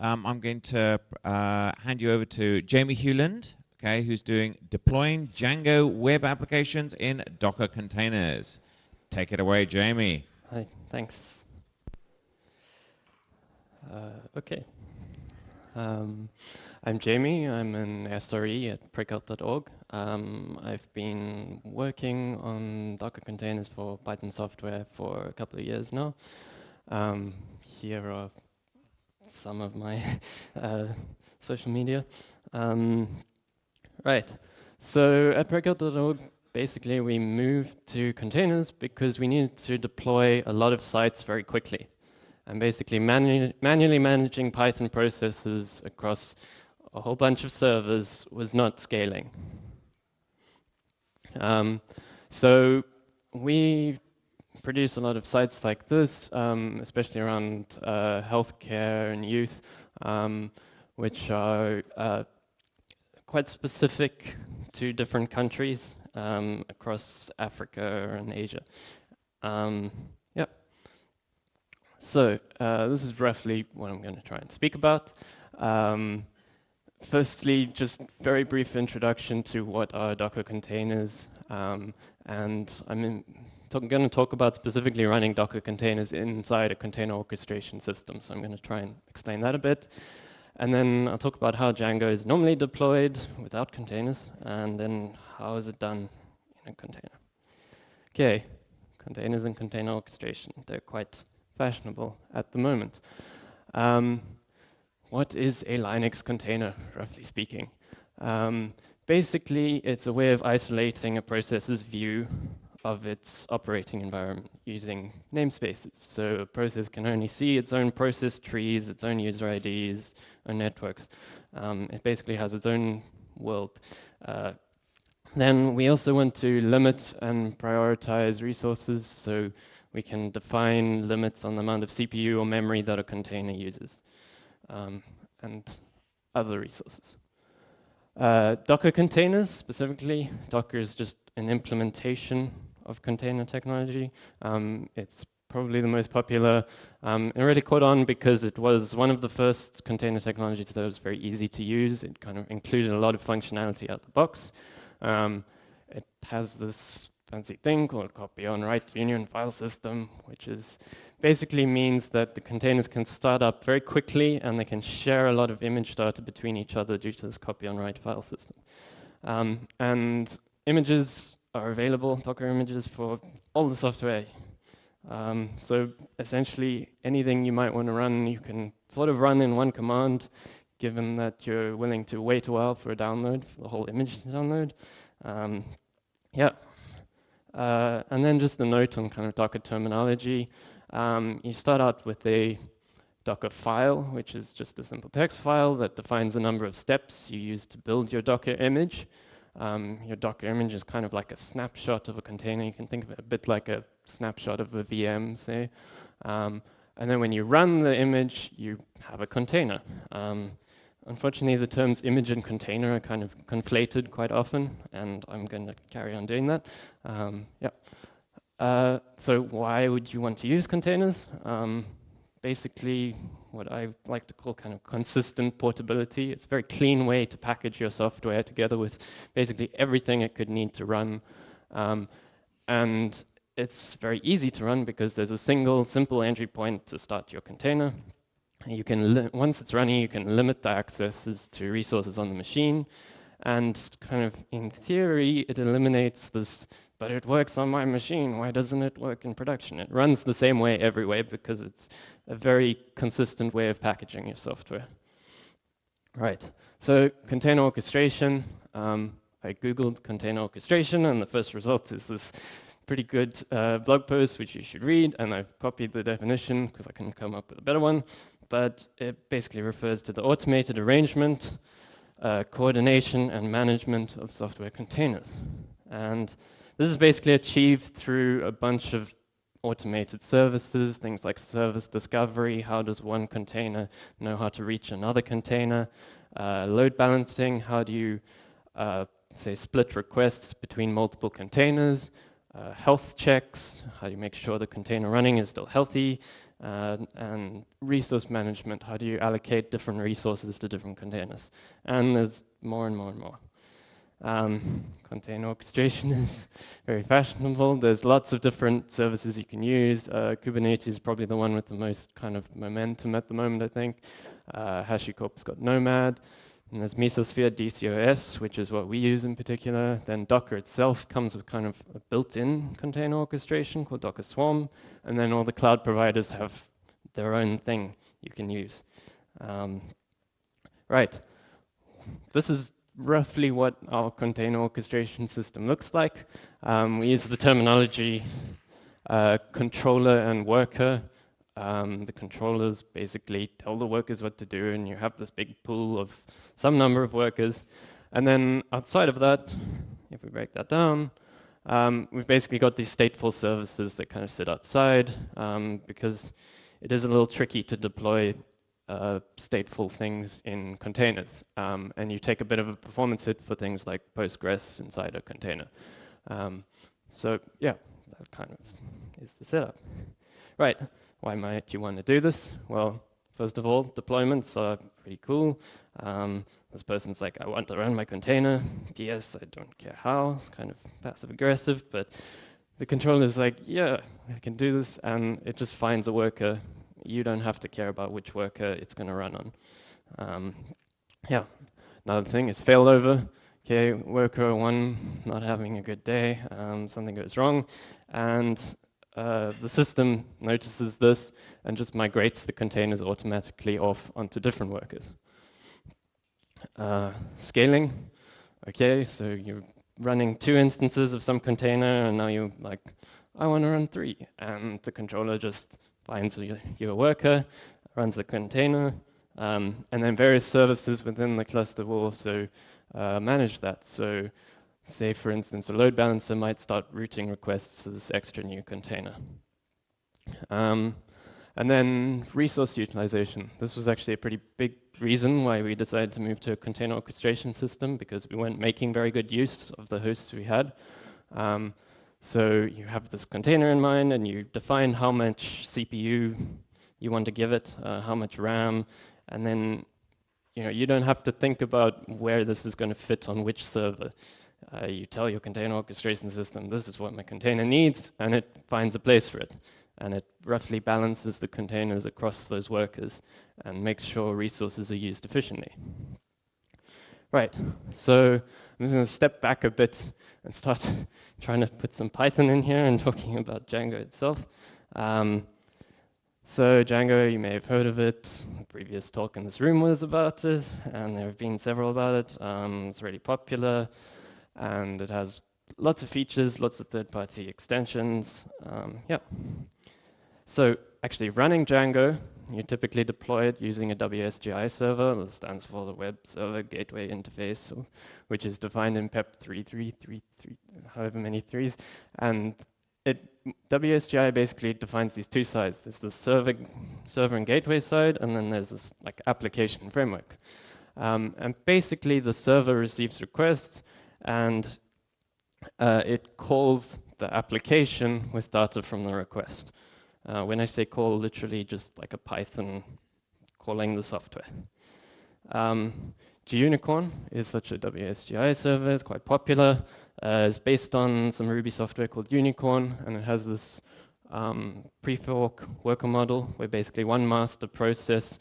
I'm going to hand you over to Jamie Hewland, okay, who's doing deploying Django web applications in Docker containers. Take it away, Jamie. Hi, thanks. Okay. I'm Jamie. I'm an SRE at breakout.org. I've been working on Docker containers for Python software for a couple of years now. Here are some of my social media. Right. So at breakout.org, basically we moved to containers because we needed to deploy a lot of sites very quickly. And basically manually managing Python processes across a whole bunch of servers was not scaling. So we produce a lot of sites like this, especially around healthcare and youth, which are quite specific to different countries across Africa and Asia. So this is roughly what I'm going to try and speak about. Firstly, just very brief introduction to what are Docker containers, and I'm going to talk about specifically running Docker containers inside a container orchestration system. So I'm going to try and explain that a bit. And then I'll talk about how Django is normally deployed without containers, and then how is it done in a container. Okay, containers and container orchestration. They're quite fashionable at the moment. What is a Linux container, roughly speaking? Basically, it's a way of isolating a process's view of its operating environment using namespaces. So a process can only see its own process trees, its own user IDs, own networks. It basically has its own world. Then we also want to limit and prioritize resources, so we can define limits on the amount of CPU or memory that a container uses, and other resources. Docker containers, specifically, Docker is just an implementation of container technology. It's probably the most popular. It really caught on because it was one of the first container technologies that was very easy to use. It kind of included a lot of functionality out the box. It has this fancy thing called copy on write union file system, which is basically means that the containers can start up very quickly and they can share a lot of image data between each other due to this copy on write file system. And images are available, Docker images, for all the software. So essentially anything you might want to run, you can sort of run in one command, given that you're willing to wait a while for a download, for the whole image to download. And then just a note on kind of Docker terminology. You start out with a Docker file, which is just a simple text file that defines a number of steps you use to build your Docker image. Your Docker image is kind of like a snapshot of a container. You can think of it a bit like a snapshot of a VM, say. And then when you run the image, you have a container. Unfortunately, the terms image and container are kind of conflated quite often, and I'm going to carry on doing that. So why would you want to use containers? Basically, what I like to call kind of consistent portability. It's a very clean way to package your software together with basically everything it could need to run. And it's very easy to run because there's a single simple entry point to start your container. You can, once it's running, you can limit the accesses to resources on the machine. And kind of in theory, it eliminates this, but it works on my machine, why doesn't it work in production? It runs the same way everywhere because it's a very consistent way of packaging your software. Right, so container orchestration. I Googled container orchestration, and the first result is this pretty good blog post, which you should read, and I've copied the definition because I couldn't come up with a better one. But it basically refers to the automated arrangement, coordination, and management of software containers. And this is basically achieved through a bunch of automated services, things like service discovery, how does one container know how to reach another container, load balancing, how do you, say, split requests between multiple containers, health checks, how do you make sure the container running is still healthy, and resource management. How do you allocate different resources to different containers? And there's more and more and more. Container orchestration is very fashionable. There's lots of different services you can use. Kubernetes is probably the one with the most kind of momentum at the moment, I think. HashiCorp's got Nomad. And there's Mesosphere DCOS, which is what we use in particular. Then Docker itself comes with kind of a built-in container orchestration called Docker Swarm. And then all the cloud providers have their own thing you can use. Right. This is roughly what our container orchestration system looks like. We use the terminology controller and worker. The controllers basically tell the workers what to do, and you have this big pool of some number of workers. And then outside of that, if we break that down, we've basically got these stateful services that kind of sit outside, because it is a little tricky to deploy stateful things in containers. And you take a bit of a performance hit for things like Postgres inside a container. So yeah, that kind of is the setup. Right, why might you want to do this? Well, first of all, deployments are pretty cool. This person's like, I want to run my container. Yes, I don't care how. It's kind of passive aggressive, but the controller's like, yeah, I can do this, and it just finds a worker. You don't have to care about which worker it's going to run on. Yeah, another thing is failover. Okay, worker 1 not having a good day, something goes wrong, and the system notices this and just migrates the containers automatically off onto different workers. Scaling. Okay, so you're running 2 instances of some container, and now you're like, I want to run 3, and the controller just finds your worker, runs the container, and then various services within the cluster will also manage that. So say, for instance, a load balancer might start routing requests to this extra new container. And then resource utilization. This was actually a pretty big reason why we decided to move to a container orchestration system, because we weren't making very good use of the hosts we had. So you have this container in mind, and you define how much CPU you want to give it, how much RAM, and then you don't have to think about where this is going to fit on which server. You tell your container orchestration system, this is what my container needs, and it finds a place for it. And it roughly balances the containers across those workers and makes sure resources are used efficiently. Right, so I'm going to step back a bit and start trying to put some Python in here and talking about Django itself. So Django, you may have heard of it. The previous talk in this room was about it, and there have been several about it. It's really popular, and it has lots of features, lots of third-party extensions. Yeah. So actually running Django, you typically deploy it using a WSGI server. That stands for the Web Server Gateway Interface, which is defined in PEP 3333, however many threes. And WSGI basically defines these 2 sides. There's the server and gateway side, and then there's this like application framework. And basically the server receives requests, and it calls the application with data from the request. When I say call, literally just like a Python calling the software. Gunicorn is such a WSGI server. It's quite popular. It's based on some Ruby software called Gunicorn, and it has this pre-fork worker model where basically one master process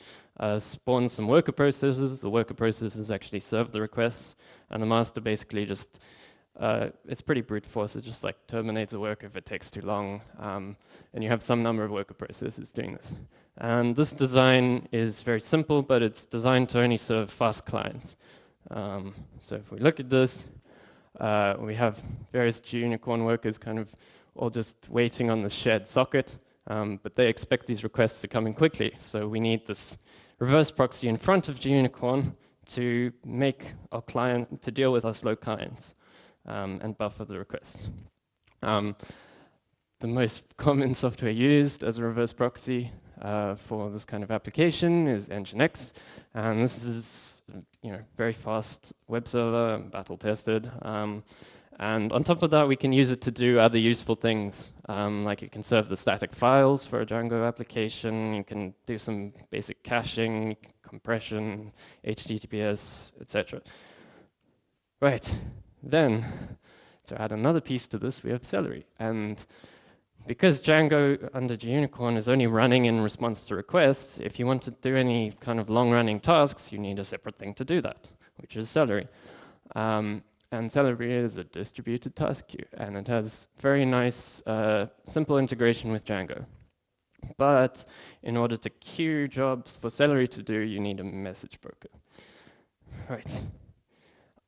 spawns some worker processes. The worker processes actually serve the requests, and the master basically just it's pretty brute force. It just like terminates a worker if it takes too long, and you have some number of worker processes doing this. And this design is very simple, but it's designed to only serve fast clients. So if we look at this, we have various Gunicorn workers kind of all just waiting on the shared socket, but they expect these requests to come in quickly. So we need this reverse proxy in front of Gunicorn to make our client to deal with our slow clients. And buffer the request. The most common software used as a reverse proxy for this kind of application is Nginx, and this is very fast web server, battle tested, And on top of that, we can use it to do other useful things. Like you can serve the static files for a Django application. You can do some basic caching, compression, HTTPS, etc. Right, then to add another piece to this, we have Celery. And because Django under Gunicorn is only running in response to requests, if you want to do any kind of long-running tasks, you need a separate thing to do that, which is Celery. And Celery is a distributed task queue, and it has very nice, simple integration with Django. But in order to queue jobs for Celery to do, you need a message broker. Right.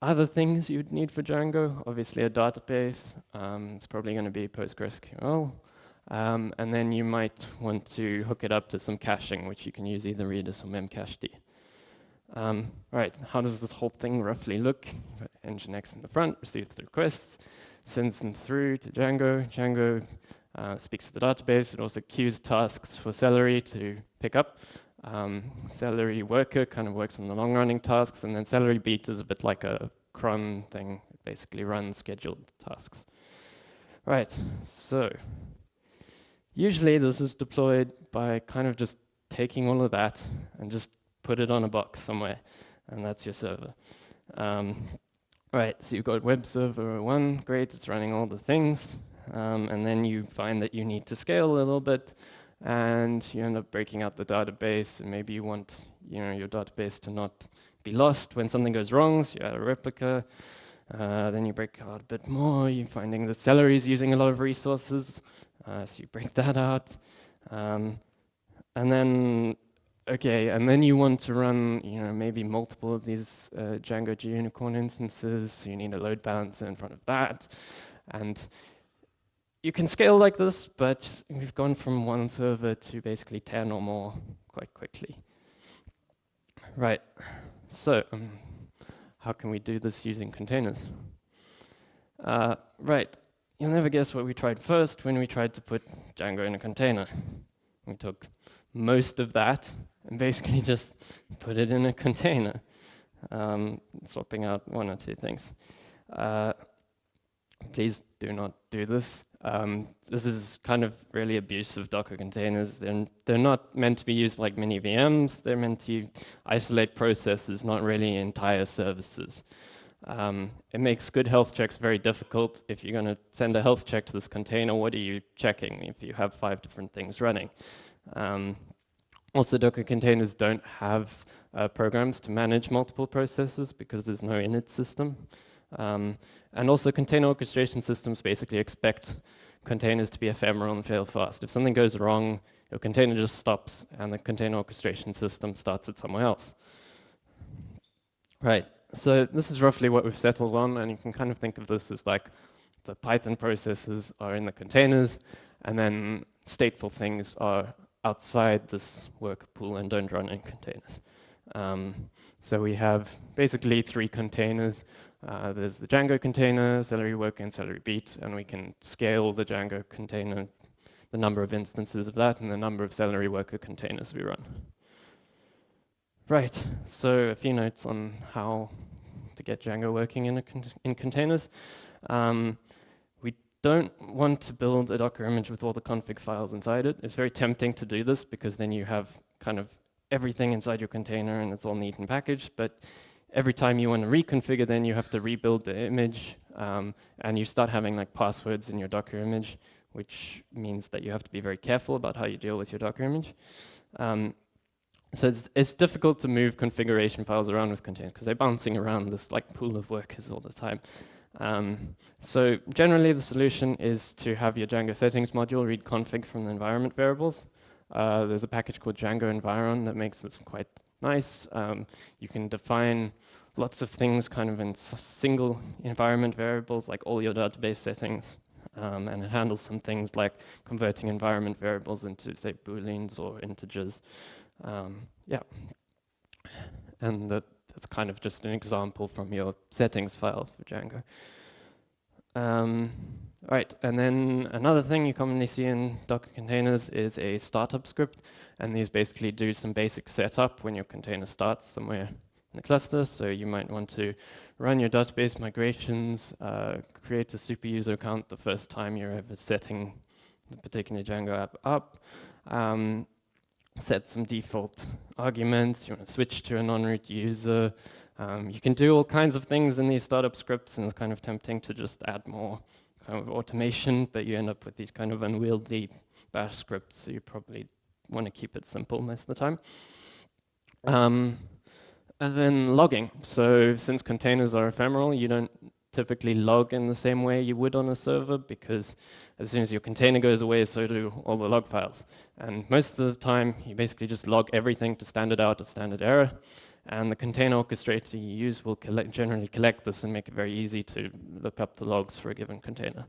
Other things you'd need for Django, obviously a database. It's probably going to be PostgreSQL. And then you might want to hook it up to some caching, which you can use either Redis or memcached. Right, how does this whole thing roughly look? Nginx in the front receives the requests, sends them through to Django. Django speaks to the database. It also queues tasks for Celery to pick up. Celery worker kind of works on the long-running tasks, and then Celery beat is a bit like a cron thing. It basically runs scheduled tasks. Right, so usually this is deployed by kind of just taking all of that and just put it on a box somewhere, and that's your server. Right, so you've got web server 1, great, it's running all the things, and then you find that you need to scale a little bit, and you end up breaking out the database, and maybe you want your database to not be lost when something goes wrong, so you add a replica. Then you break out a bit more, you're finding that Celery is using a lot of resources, so you break that out. And then you want to run maybe multiple of these Django Gunicorn instances, so you need a load balancer in front of that. And you can scale like this, but we've gone from 1 server to basically 10 or more quite quickly. Right, so how can we do this using containers? Right, you'll never guess what we tried first when we tried to put Django in a container. We took most of that and basically just put it in a container, swapping out 1 or 2 things. Please do not do this. This is kind of really abusive Docker containers. They're not meant to be used like mini VMs. They're meant to isolate processes, not really entire services. It makes good health checks very difficult. If you're going to send a health check to this container, what are you checking if you have 5 different things running? Also, Docker containers don't have programs to manage multiple processes because there's no init system. And also, container orchestration systems basically expect containers to be ephemeral and fail fast. If something goes wrong, your container just stops, and the container orchestration system starts it somewhere else. Right, so this is roughly what we've settled on, and you can kind of think of this as like the Python processes are in the containers, and then stateful things are outside this worker pool and don't run in containers. So we have basically 3 containers. There's the Django container, Celery worker, and Celery beat, and we can scale the Django container, the number of instances of that, and the number of Celery worker containers we run. Right, so a few notes on how to get Django working in containers. We don't want to build a Docker image with all the config files inside it. It's very tempting to do this because then you have kind of everything inside your container and it's all neat and packaged, but every time you want to reconfigure, then you have to rebuild the image, and you start having like passwords in your Docker image, which means that you have to be very careful about how you deal with your Docker image. So it's difficult to move configuration files around with containers because they're bouncing around this like pool of workers all the time. So generally the solution is to have your Django settings module read config from the environment variables. There's a package called Django Environ that makes this quite nice. You can define lots of things kind of in single environment variables, like all your database settings. And it handles some things like converting environment variables into, say, booleans or integers. Yeah. And that's kind of just an example from your settings file for Django. Right, and then another thing you commonly see in Docker containers is a startup script, and these basically do some basic setup when your container starts somewhere the cluster. So you might want to run your database migrations, create a super user account the first time you're ever setting the particular Django app up, set some default arguments, you want to switch to a non-root user. You can do all kinds of things in these startup scripts, and it's kind of tempting to just add more kind of automation, but you end up with these kind of unwieldy bash scripts, so you probably want to keep it simple most of the time. And then logging. So since containers are ephemeral, you don't typically log in the same way you would on a server, because as soon as your container goes away, so do all the log files. And most of the time, you basically just log everything to standard out or standard error. And the container orchestrator you use will generally collect this and make it very easy to look up the logs for a given container.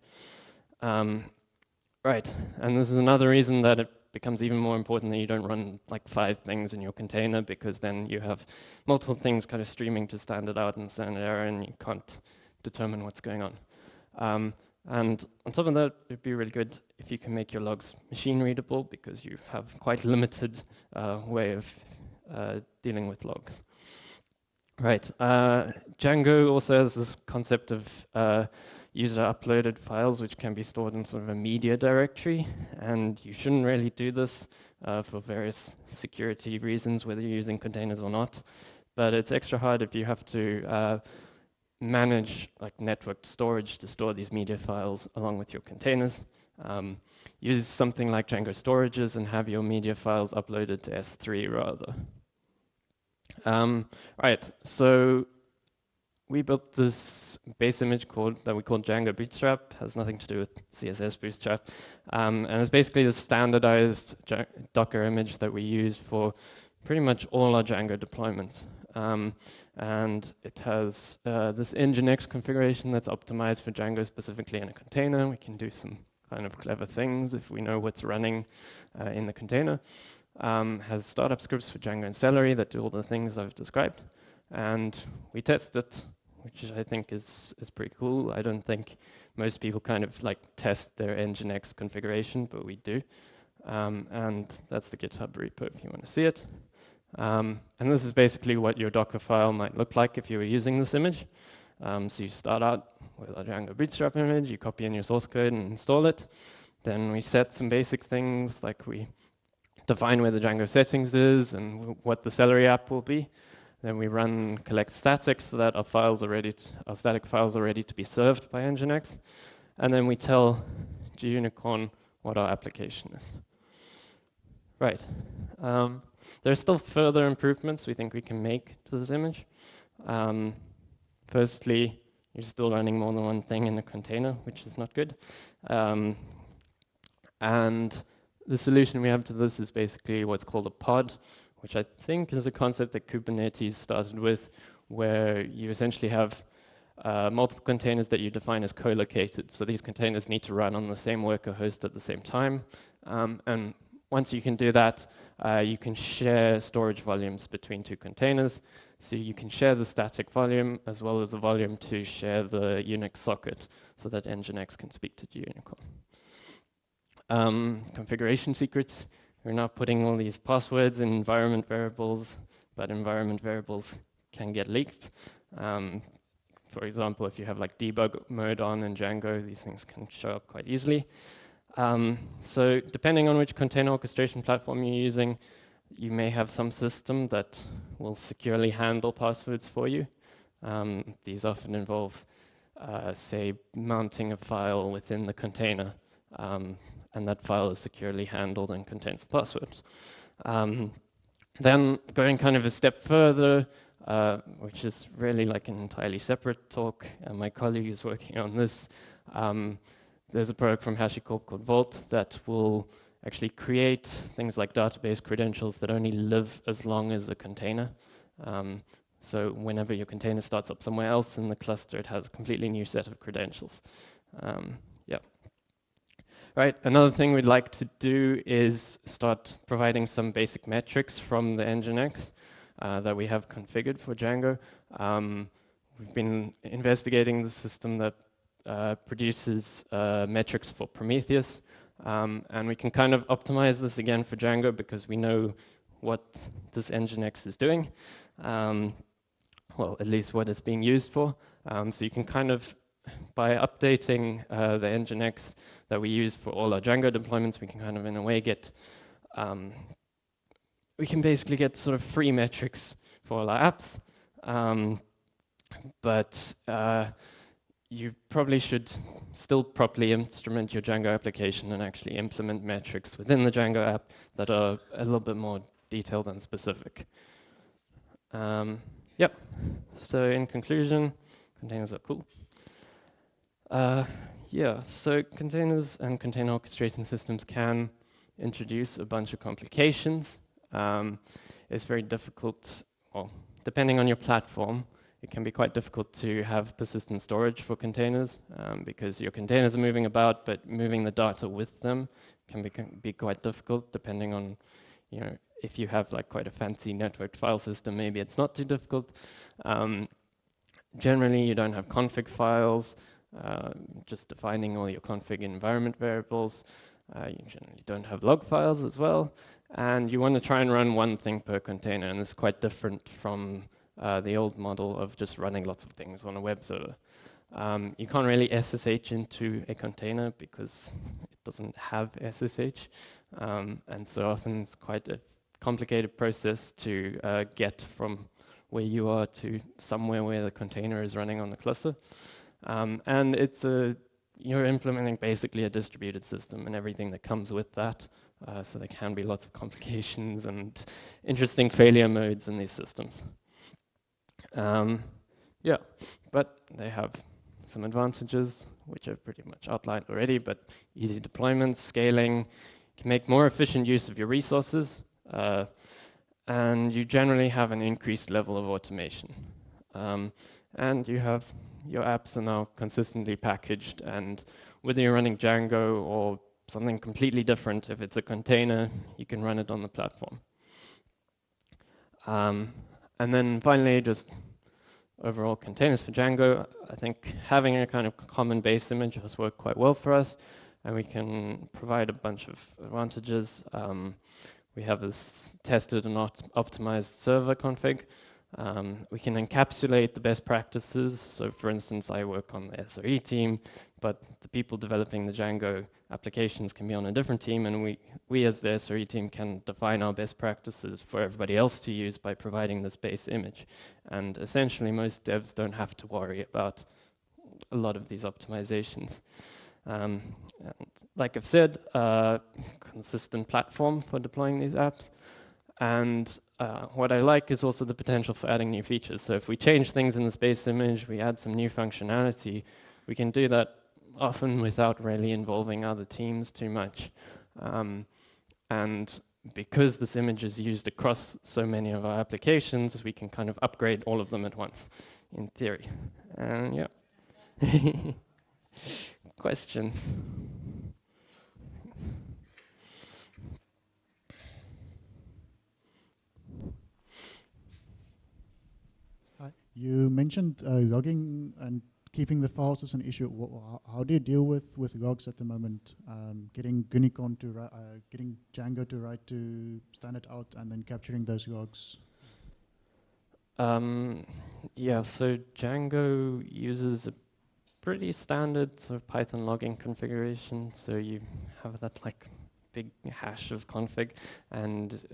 Right, and this is another reason that it becomes even more important that you don't run like 5 things in your container, because then you have multiple things kind of streaming to standard out and standard error, and you can't determine what's going on. And on top of that, it'd be really good if you can make your logs machine readable, because you have quite limited way of dealing with logs. Right, Django also has this concept of user uploaded files which can be stored in sort of a media directory, and you shouldn't really do this for various security reasons, whether you're using containers or not. But it's extra hard if you have to manage like networked storage to store these media files along with your containers. Use something like Django storages and have your media files uploaded to S3 rather. Right, so we built this base image that we call Django Bootstrap. Has nothing to do with CSS Bootstrap. And it's basically the standardized Docker image that we use for pretty much all our Django deployments. And it has this Nginx configuration that's optimized for Django specifically in a container. We can do some kind of clever things if we know what's running in the container. Has startup scripts for Django and Celery that do all the things I've described. And we test it, which I think is pretty cool. I don't think most people kind of like test their Nginx configuration, but we do. And that's the GitHub repo if you want to see it. And this is basically what your Docker file might look like if you were using this image. So you start out with a Django Bootstrap image, you copy in your source code and install it. Then we set some basic things, like we define where the Django settings is and what the Celery app will be. Then we run collect statics so that our static files are ready to be served by Nginx. And then we tell Gunicorn what our application is. Right. There's still further improvements we think we can make to this image. Firstly, you're still running more than one thing in a container, which is not good. And the solution we have to this is basically what's called a pod, which I think is a concept that Kubernetes started with, where you essentially have multiple containers that you define as co-located. So these containers need to run on the same worker host at the same time. And once you can do that, you can share storage volumes between 2 containers. So you can share the static volume as well as the volume to share the Unix socket so that Nginx can speak to Gunicorn. Configuration secrets. We're now putting all these passwords in environment variables, but environment variables can get leaked. For example, if you have like debug mode on in Django, these things can show up quite easily. So depending on which container orchestration platform you're using, you may have some system that will securely handle passwords for you. These often involve, say, mounting a file within the container, and that file is securely handled and contains the passwords. Then going kind of a step further, which is really like an entirely separate talk, and my colleague is working on this. There's a product from HashiCorp called Vault that will actually create things like database credentials that only live as long as a container. So whenever your container starts up somewhere else in the cluster, it has a completely new set of credentials. Yeah. Right, another thing we'd like to do is start providing some basic metrics from the Nginx that we have configured for Django. We've been investigating the system that produces metrics for Prometheus, and we can kind of optimize this again for Django because we know what this Nginx is doing. well, at least what it's being used for. So you can kind of, by updating the Nginx that we use for all our Django deployments, we can kind of, in a way, get, we can basically get sort of free metrics for all our apps. But you probably should still properly instrument your Django application and actually implement metrics within the Django app that are a little bit more detailed and specific. Yep. So in conclusion, containers are cool. Yeah, so containers and container orchestration systems can introduce a bunch of complications. It's very difficult, well, depending on your platform, it can be quite difficult to have persistent storage for containers because your containers are moving about, but moving the data with them can be quite difficult depending on, you know, if you have like quite a fancy networked file system, maybe it's not too difficult. Generally, you don't have config files, just defining all your config environment variables. You generally don't have log files as well. And you want to try and run one thing per container, and it's quite different from the old model of just running lots of things on a web server. You can't really SSH into a container because it doesn't have SSH. And so often it's quite a complicated process to get from where you are to somewhere where the container is running on the cluster. And you're implementing basically a distributed system and everything that comes with that. So there can be lots of complications and interesting failure modes in these systems. Yeah, but they have some advantages, which I've pretty much outlined already, but easy deployments, scaling, can make more efficient use of your resources, and you generally have an increased level of automation. And you have your apps are now consistently packaged, and whether you're running Django or something completely different, if it's a container, you can run it on the platform. And then finally, just overall containers for Django, I think having a kind of common base image has worked quite well for us, and we can provide a bunch of advantages. We have this tested and optimized server config. We can encapsulate the best practices. So for instance, I work on the SRE team, but the people developing the Django applications can be on a different team, and we as the SRE team can define our best practices for everybody else to use by providing this base image. And essentially, most devs don't have to worry about a lot of these optimizations. And like I've said, consistent platform for deploying these apps. And what I like is also the potential for adding new features. So if we change things in the base image, we add some new functionality, we can do that often without really involving other teams too much. And because this image is used across so many of our applications, we can kind of upgrade all of them at once, in theory. And yeah. Questions? You mentioned logging and keeping the files is an issue. How do you deal with logs at the moment? Getting Gunicorn to getting Django to write to standard out and then capturing those logs. Yeah, so Django uses a pretty standard sort of Python logging configuration. So you have that like big hash of config, and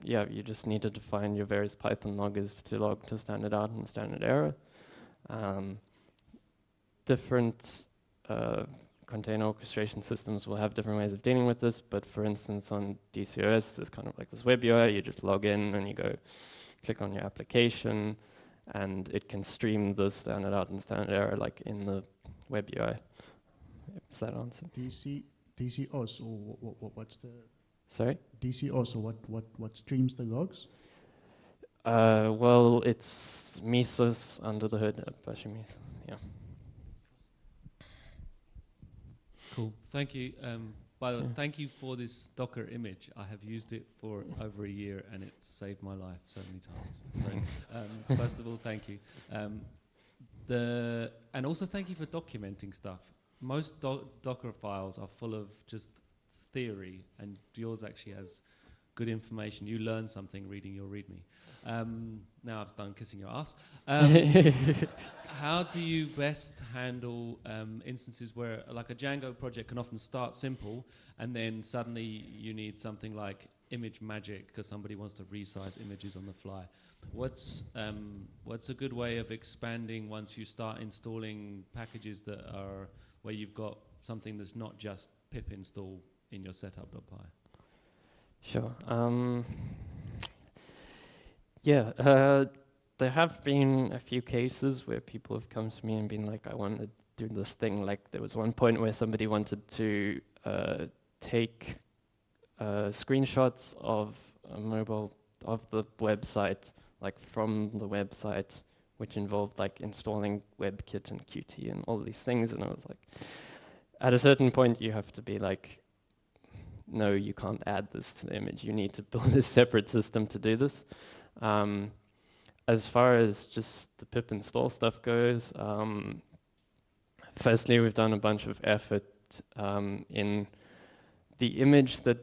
yeah, you just need to define your various Python loggers to log to standard out and standard error. Different container orchestration systems will have different ways of dealing with this, but for instance on DCOS, there's kind of like this web UI, you just log in and you go click on your application, and it can stream the standard out and standard error like in the web UI. Is that answer? DCOS, or what's the... Sorry? DCOS, or what streams the logs? Well, it's Mesos under the hood, Apache Mesos, yeah. Cool, thank you. By the way, thank you for this Docker image. I have used it for over a year and it's saved my life so many times. So, first of all, thank you. And also thank you for documenting stuff. Most Docker files are full of just theory, and yours actually has good information. You learn something reading your README. Now I've done kissing your ass. How do you best handle instances where, like, a Django project can often start simple, and then suddenly you need something like image magic because somebody wants to resize images on the fly? What's a good way of expanding once you start installing packages that are where you've got something that's not just pip install in your setup.py? Sure. There have been a few cases where people have come to me and been like, I want to do this thing. Like, there was one point where somebody wanted to take screenshots of a mobile, of the website, like from the website, which involved like installing WebKit and Qt and all these things. And I was like, at a certain point, you have to be like, no, you can't add this to the image. You need to build a separate system to do this. As far as just the pip install stuff goes, firstly, we've done a bunch of effort in the image that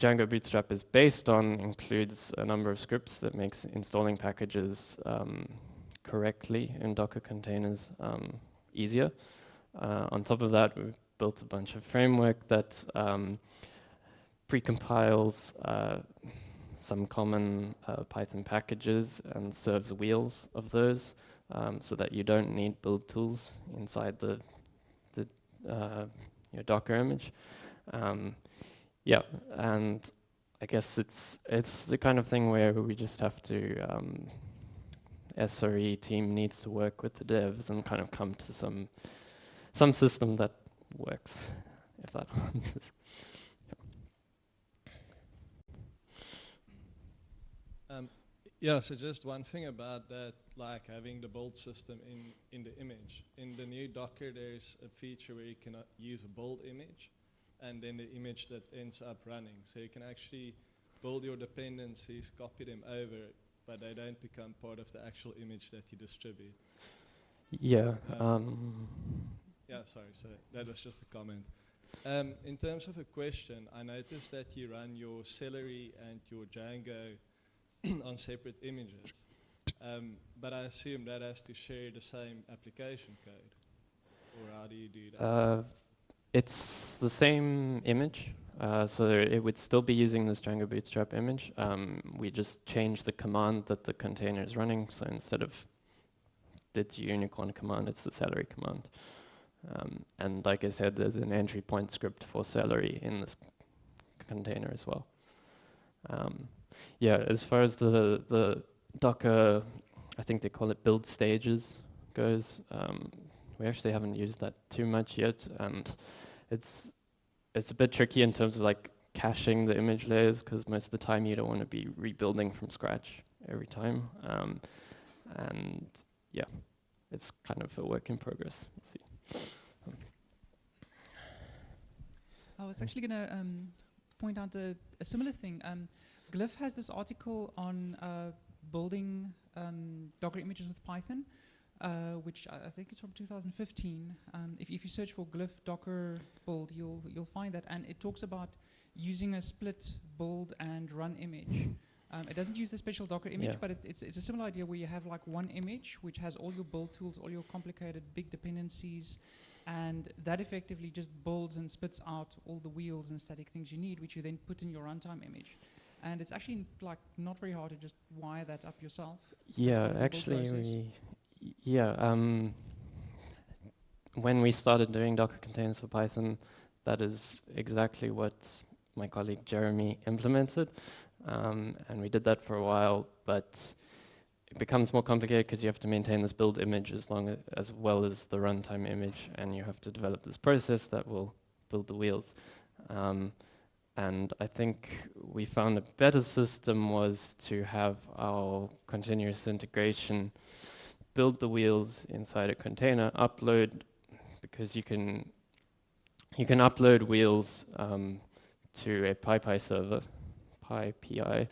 Django Bootstrap is based on includes a number of scripts that makes installing packages correctly in Docker containers easier. On top of that, we've built a bunch of framework that precompiles some common Python packages and serves wheels of those so that you don't need build tools inside your Docker image. Yeah, and I guess it's the kind of thing where we just have to, SRE team needs to work with the devs and kind of come to some system that works, if that answers. Yeah, so just one thing about that, like having the build system in the image. In the new Docker, there's a feature where you can use a build image and then the image that ends up running. So you can actually build your dependencies, copy them over, but they don't become part of the actual image that you distribute. Yeah. Yeah, sorry, so that was just a comment. In terms of a question, I noticed that you run your Celery and your Django on separate images, but I assume that has to share the same application code, or how do you do that? It's the same image, so it would still be using this Django Bootstrap image. We just changed the command that the container is running, so instead of the Gunicorn command, it's the Celery command. And like I said, there's an entry point script for Celery in this container as well. Yeah, as far as the Docker, I think they call it build stages goes, we actually haven't used that too much yet, and it's a bit tricky in terms of like caching the image layers, because most of the time you don't want to be rebuilding from scratch every time. And yeah, it's kind of a work in progress. Let's see. I was actually going to point out a similar thing. Glyph has this article on building Docker images with Python, which I think is from 2015. If you search for Glyph Docker build, you'll find that, and it talks about using a split build and run image. It doesn't use the special Docker image, but it's a similar idea where you have like one image which has all your build tools, all your complicated big dependencies, and that effectively just builds and spits out all the wheels and static things you need, which you then put in your runtime image. And it's actually like not very hard to just wire that up yourself. Yeah, actually, when we started doing Docker containers for Python, that is exactly what my colleague Jeremy implemented. And we did that for a while, but it becomes more complicated because you have to maintain this build image as well as the runtime image, and you have to develop this process that will build the wheels. And I think we found a better system was to have our continuous integration build the wheels inside a container, upload, because you can upload wheels to a PyPI server, PyPI,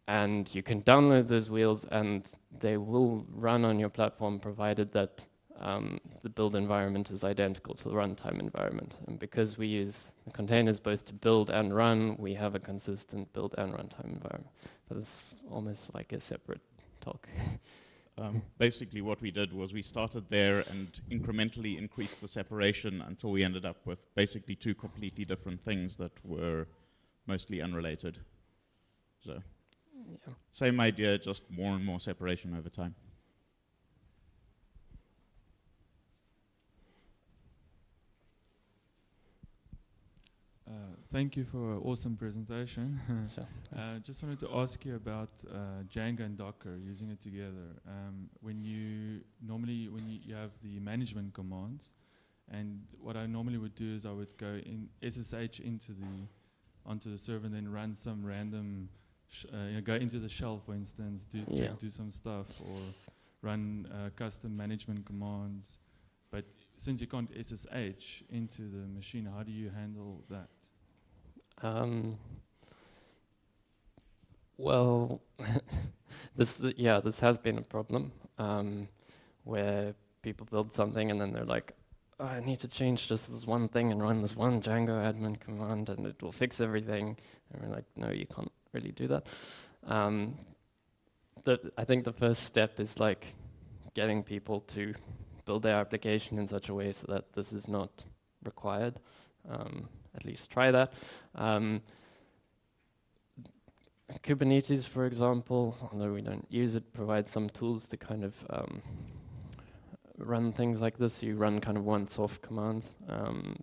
and you can download those wheels and they will run on your platform provided that the build environment is identical to the runtime environment. And because we use the containers both to build and run, we have a consistent build and runtime environment. But it's almost like a separate talk. Basically what we did was we started there and incrementally increased the separation until we ended up with basically two completely different things that were mostly unrelated. So, Yeah. same idea, just more and more separation over time. Thank you for an awesome presentation. Sure. Just wanted to ask you about Django and Docker, using it together. When you have the management commands, and what I normally would do is I would go in SSH onto the server and then run some random, go into the shell, for instance, do some stuff, or run custom management commands. But since you can't SSH into the machine, how do you handle that? Well, this has been a problem where people build something and then they're like, oh, I need to change just this one thing and run this one Django admin command and it will fix everything. And we're like, no, you can't really do that. I think the first step is like getting people to build their application in such a way so that this is not required. At least try that. Kubernetes, for example, although we don't use it, provides some tools to kind of run things like this. You run kind of once-off commands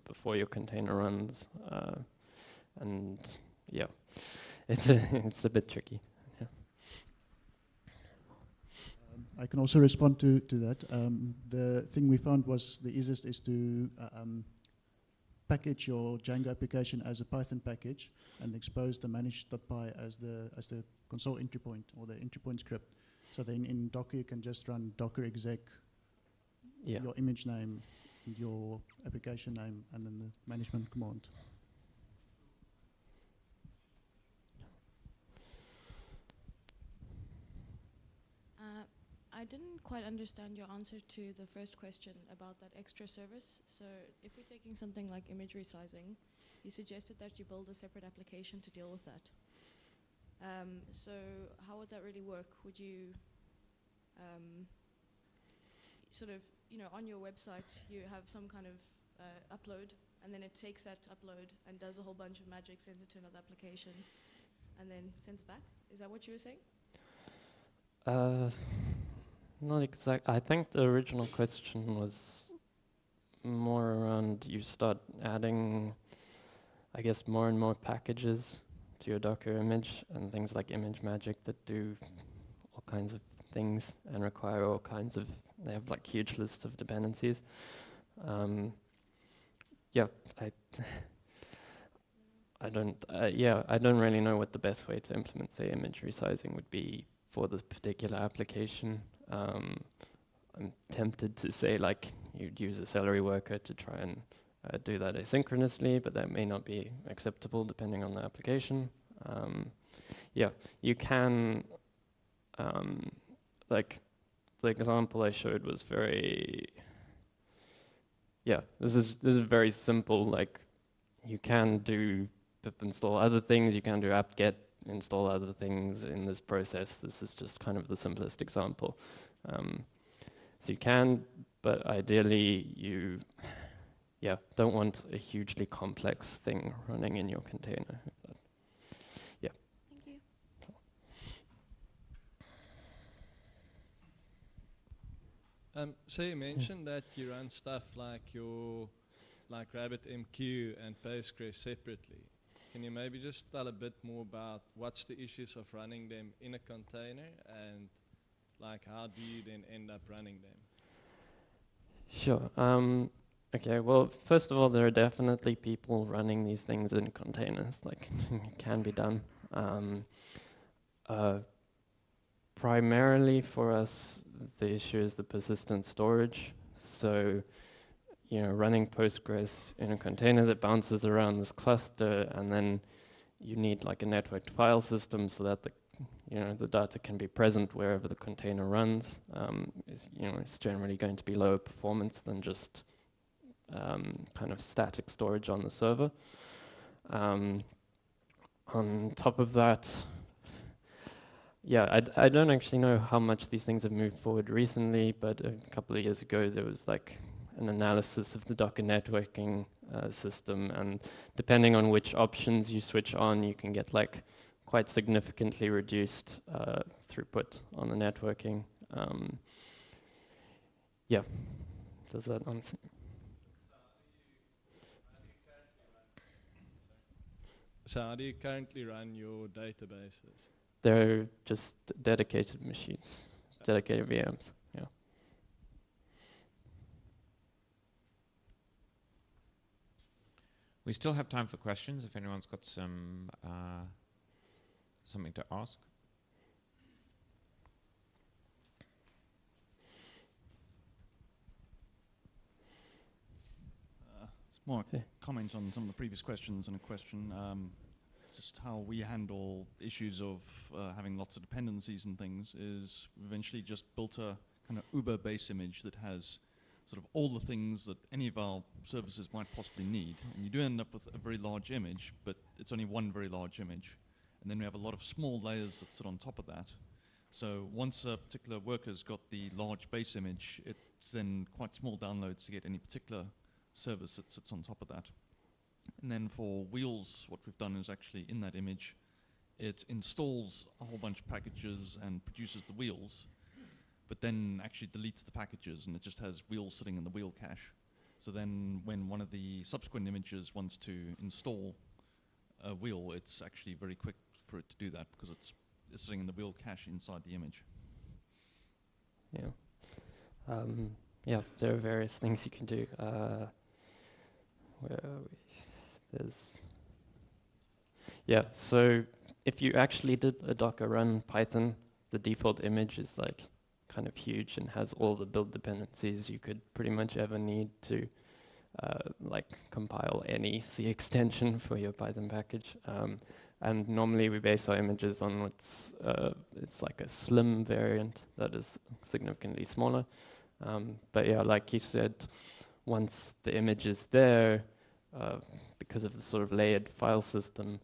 before your container runs, and yeah, it's a bit tricky. Yeah. I can also respond to that. The thing we found was the easiest is to package your Django application as a Python package and expose the manage.py as the console entry point or the entry point script. So then in Docker you can just run docker exec, your image name, and your application name, and then the management command. I didn't quite understand your answer to the first question about that extra service. So if we're taking something like image resizing, you suggested that you build a separate application to deal with that. So how would that really work? Would you sort of, on your website, you have some kind of upload, and then it takes that upload and does a whole bunch of magic, sends it to another application, and then sends it back? Is that what you were saying? Not exact. I think the original question was more around you start adding, I guess, more and more packages to your Docker image and things like image magic that do all kinds of things and require all kinds of, they have like huge lists of dependencies. I don't really know what the best way to implement, say, image resizing would be for this particular application. I'm tempted to say like you'd use a Celery worker to try and do that asynchronously, but that may not be acceptable depending on the application. You can, like the example I showed was very, this is very simple. Like you can do pip install other things, you can do apt-get install other things in this process. This is just kind of the simplest example. So you can, but ideally you don't want a hugely complex thing running in your container. Thank you. So you mentioned that you run stuff like your RabbitMQ and Postgres separately. Can you maybe just tell a bit more about what's the issues of running them in a container, and like how do you then end up running them? Sure. Okay, well, first of all, there are definitely people running these things in containers. Like, it can be done. Primarily for us, the issue is the persistent storage. So, running Postgres in a container that bounces around this cluster, and then you need like a networked file system so that the the data can be present wherever the container runs. It's generally going to be lower performance than just kind of static storage on the server. On top of that, yeah, I don't actually know how much these things have moved forward recently, but a couple of years ago there was like an analysis of the Docker networking system, and depending on which options you switch on, you can get like quite significantly reduced throughput on the networking. Yeah, does that answer? So how do you currently run your databases? They're just dedicated machines, dedicated VMs. Yeah. We still have time for questions if anyone's got some something to ask. It's more a comment on some of the previous questions and a question, just how we handle issues of having lots of dependencies and things is we've eventually just built a kind of Uber base image that has sort of all the things that any of our services might possibly need. And you do end up with a very large image, but it's only one very large image. And then we have a lot of small layers that sit on top of that. So once a particular worker's got the large base image, it's then quite small downloads to get any particular service that sits on top of that. And then for wheels, what we've done is actually in that image, it installs a whole bunch of packages and produces the wheels, but then actually deletes the packages, and it just has wheels sitting in the wheel cache. So then when one of the subsequent images wants to install a wheel, it's actually very quick for it to do that because it's sitting in the wheel cache inside the image. Yeah. Yeah, there are various things you can do. Where are we? So if you actually did a Docker run Python, the default image is like kind of huge and has all the build dependencies you could pretty much ever need to like compile any C extension for your Python package. And normally we base our images on what's it's like a slim variant that is significantly smaller. But yeah, like you said, once the image is there, because of the sort of layered file system,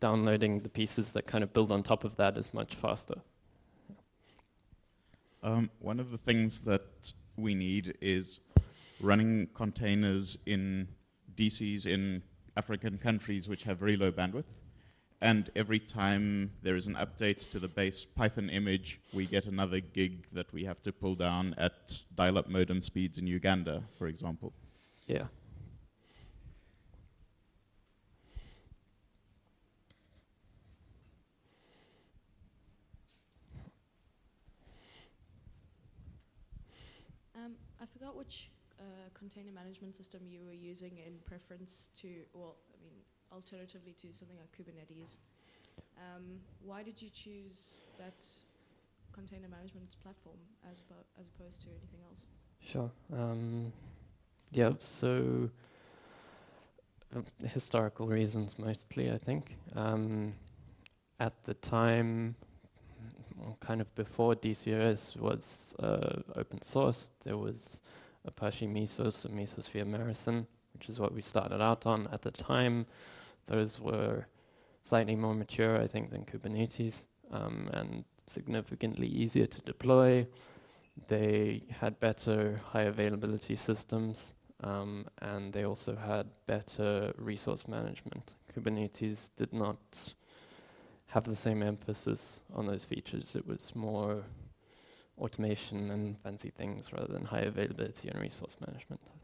downloading the pieces that kind of build on top of that is much faster. One of the things that we need is running containers in DCs in African countries which have very low bandwidth. And every time there is an update to the base Python image, we get another gig that we have to pull down at dial-up modem speeds in Uganda, for example. Yeah. I forgot which container management system you were using in preference to, well, I mean, alternatively to something like Kubernetes. Why did you choose that container management platform as opposed to anything else? Sure. Yeah, so historical reasons mostly, I think. At the time, kind of before DCOS was open source, there was Apache Mesos, a Mesosphere Marathon, which is what we started out on at the time. Those were slightly more mature, I think, than Kubernetes, and significantly easier to deploy. They had better high availability systems, and they also had better resource management. Kubernetes did not have the same emphasis on those features. It was more automation and fancy things rather than high availability and resource management, I think.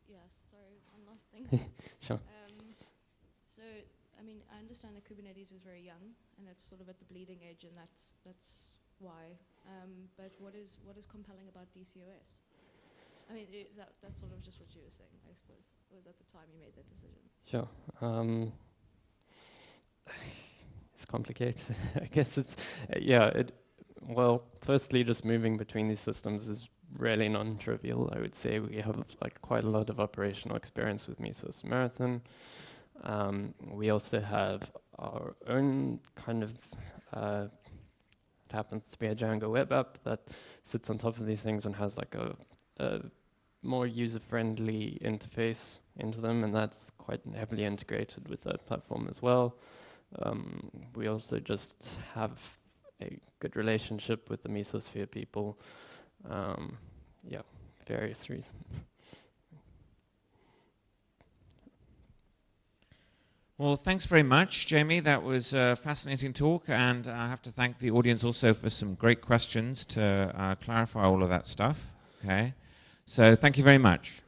Yes, sorry, one last thing. Sure. So, I mean, I understand that Kubernetes is very young and it's sort of at the bleeding edge, and that's why. But what is compelling about DCOS? I mean, that's sort of just what you were saying, I suppose. It was at the time you made that decision. Sure. It's complicated. I guess it's, well, firstly, just moving between these systems is really non-trivial. I would say we have like quite a lot of operational experience with Mesos Marathon. We also have our own kind of, it happens to be a Django web app that sits on top of these things and has like a more user-friendly interface into them, and that's quite heavily integrated with that platform as well. We also just have a good relationship with the Mesosphere people. Yeah, various reasons. Well, thanks very much, Jamie. That was a fascinating talk, and I have to thank the audience also for some great questions to clarify all of that stuff. Okay, so thank you very much.